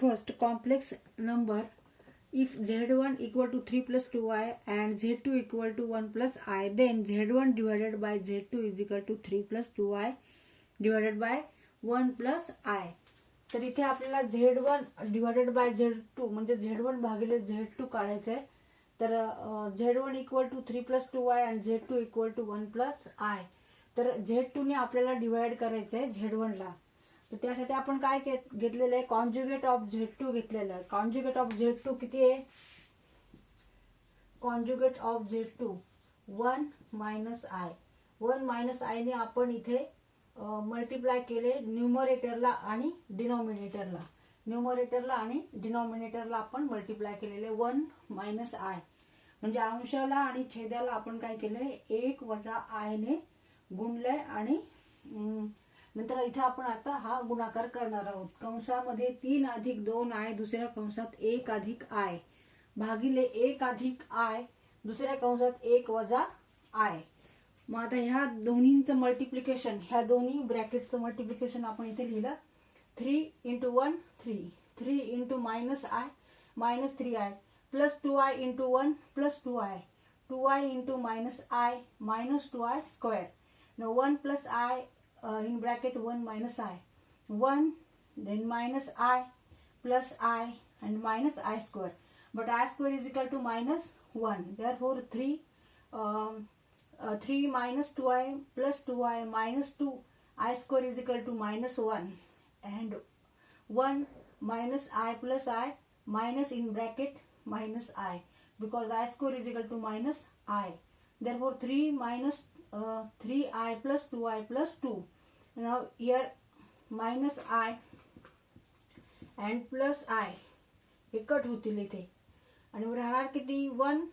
first complex number if z1 equal to 3 plus 2i and z2 equal to 1 plus I, then z1 divided by z2 is equal to 3 plus 2i divided by 1 plus I. तर इथे आपल्याला z1 divided by z2 म्हणजे z1 भागिले z2 काढायचं आहे. तर z1 equal to 3 plus 2i आणि z2 equal to 1 plus I. तर z2 ने आपल्याला डिवाइड करायचं आहे z1 ला. तर त्यासाठी आपण काय घेतलेलं आहे, कॉन्जुगेट ऑफ z2 घेतलेलं आहे. कॉन्जुगेट ऑफ z2 किती आहे, conjugate of z2 1 minus I. 1 minus I ने आपण इथे मल्टिप्लाय केले न्यूमरेटरला आणि डिनॉमिनेटरला. न्यूमरेटरला आणि डिनॉमिनेटरला आपण मल्टिप्लाय केलेले 1 मायनस I. म्हणजे अंशाला आणि छेदाला आपण काय केलंय 1 वजा I ने गुणलंय आणि नंतर इथे आपण आता हा गुणाकार करणार आहोत. कंसामध्ये 3 अधिक 2i दुसऱ्या कंसात 1 अधिक I भागिले 1 अधिक I दुसऱ्या कंसात 1 वजा I. मग आता ह्या दोन्हींचं मल्टिप्लिकेशन, ह्या दोन्ही ब्रॅकेटचं मल्टिप्लिकेशन आपण इथे लिहिलं 3 into 1 3, 3 into minus I minus 3i plus 2i into 1 plus 2i, 2i into minus I minus 2i square. Now 1 plus I in bracket 1 minus I, 1 then minus I plus I and minus I square. But I square is equal to minus 1. Therefore 3 minus 2i plus 2i minus 2i square is equal to minus 1 and 1 minus I plus I minus in bracket minus I because I square is equal to minus I. Therefore 3 minus 3i plus 2i plus 2. Now here minus I and plus I हे cut होतील इथे आणि राहणार किती 1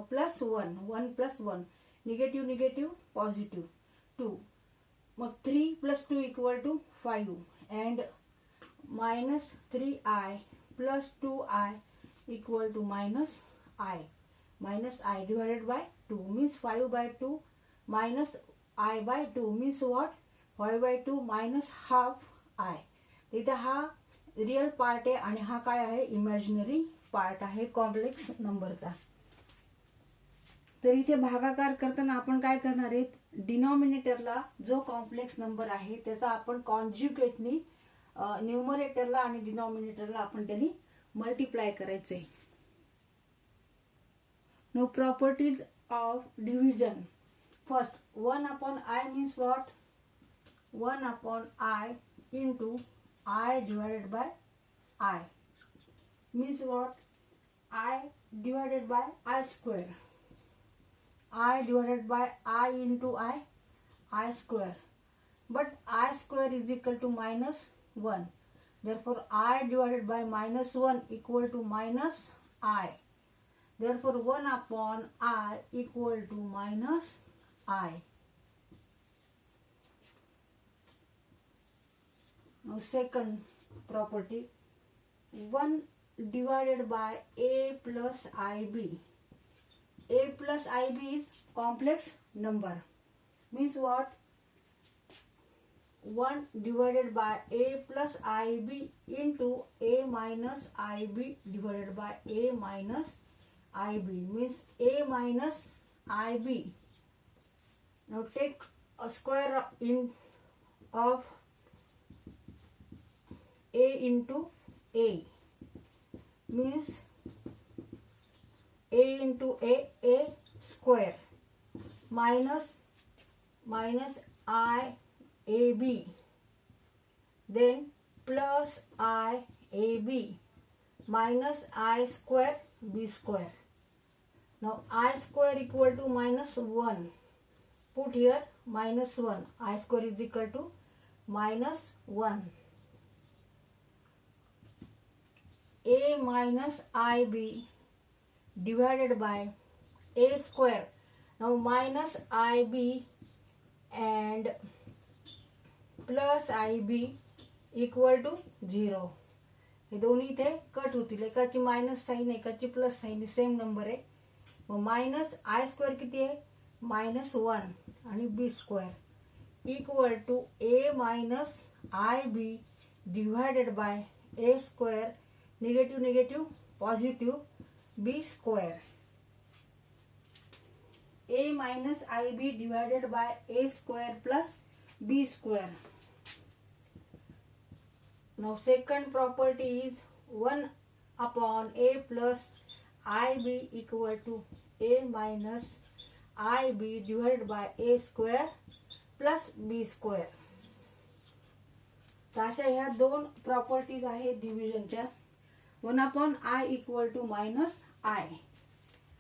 plus 1, 1 plus 1, negative negative positive 2. Mug 3 plus 2 equal to 5 and minus 3i plus 2i equal to minus I. Minus I divided by 2 means 5 by 2 minus I by 2 means what, 5 by 2 minus half I. इथे हा real part आहे आणि हा काय आहे, imaginary part आहे complex नंबरचा. तर इथे भागाकार करताना आपण काय करणार आहे, डिनॉमिनेटरला जो कॉम्प्लेक्स नंबर आहे त्याचा आपण कॉन्जुगेटनी न्यूमरेटरला आणि डिनॉमिनेटरला आपण त्यांनी मल्टिप्लाय करायचे. No properties of division. First 1 upon I means what, 1 upon I into I divided by I means what, I divided by I square. I divided by I into I square. But I square is equal to minus 1. Therefore I divided by minus 1 equal to minus I. Therefore 1 upon I equal to minus I. Now second property, 1 divided by A plus IB. A plus IB is complex number. Means what? 1 divided by A plus IB into A minus IB divided by A minus IB means A minus IB. Now take a square of A into A means A into A square minus I AB then plus I AB minus I square B square. Now I square equal to minus 1. Put here minus 1. I square is equal to minus 1. A minus IB divided by A square. Now minus IB and plus IB equal to 0. हे दोन्ही इथे cut होतील, एकाची minus sign एकाची plus sign, same number आहे. मग minus I square किती आहे, minus 1 आणि B square equal to A minus IB divided by a square, negative negative positive b square. A minus ib divided by a square plus b square. Now second property is 1 upon a plus ib equal to a minus ib divided by a square plus b square. तर अशा ह्या दोन properties आहेत डिव्हिजनच्या. 1 upon I equal to minus I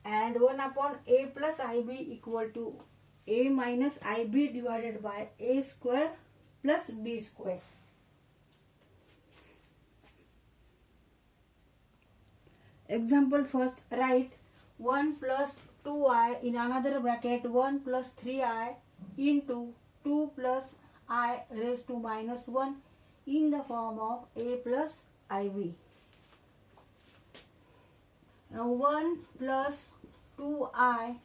and 1 upon a plus ib equal to a minus ib divided by a square plus b square. Example first, write 1 plus 2i in another bracket 1 plus 3i into 2 plus I raised to minus 1 in the form of a plus ib. Now 1 plus 2i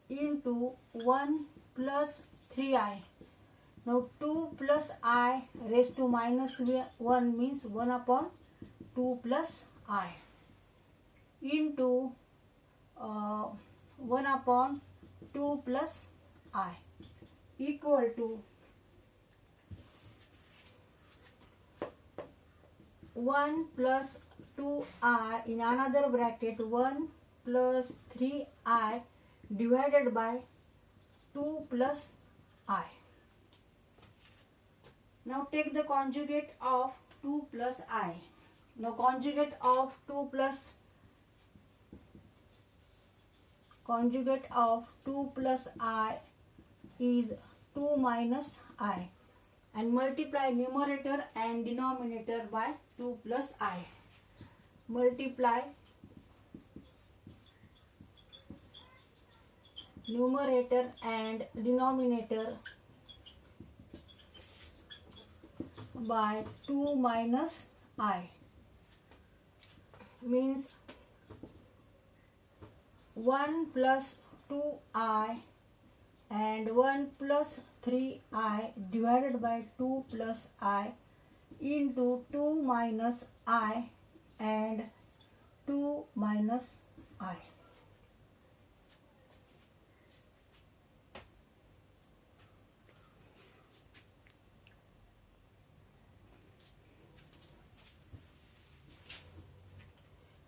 into 1 plus 3i. Now 2 plus I raised to minus 1 means 1 upon 2 plus I into 1 upon 2 plus I equal to 1 plus 2i in another bracket 1 plus 3i divided by 2 plus I. Now take the conjugate of 2 plus I. Now conjugate of 2 plus I is 2 minus I, and multiply numerator and denominator by 2 plus I. Multiply numerator and denominator by 2 minus I means 1 plus 2i and 1 plus 3i divided by 2 plus I into 2 minus I and 2 minus I.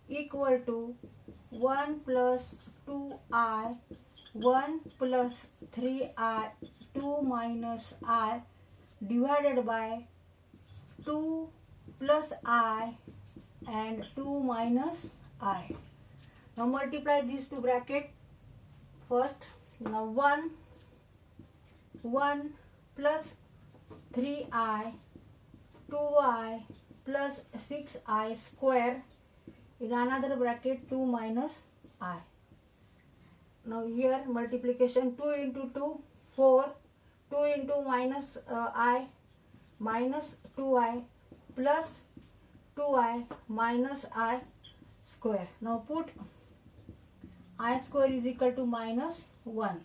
Equal to 1 plus 2i, 1 plus 3i, 2 minus I divided by 2 plus I and 2 minus I. Now multiply these two brackets first. Now 1 plus 3i, 2i plus 6i square in another bracket 2 minus I. Now here multiplication 2 into 2 4, 2 into minus I minus 2i plus 2i minus I square. Now put I square is equal to minus 1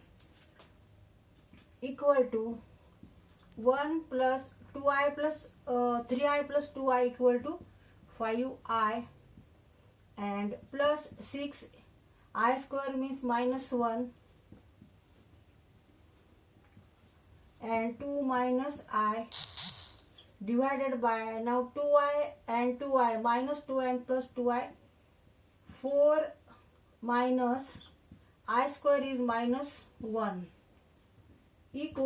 equal to 1 plus 2i plus 3i plus 2i equal to 5i and plus 6 I square means minus 1 and 2 minus I divided by, now 2i and 2i minus 2 and plus 2i, 4 minus I square is minus 1 equal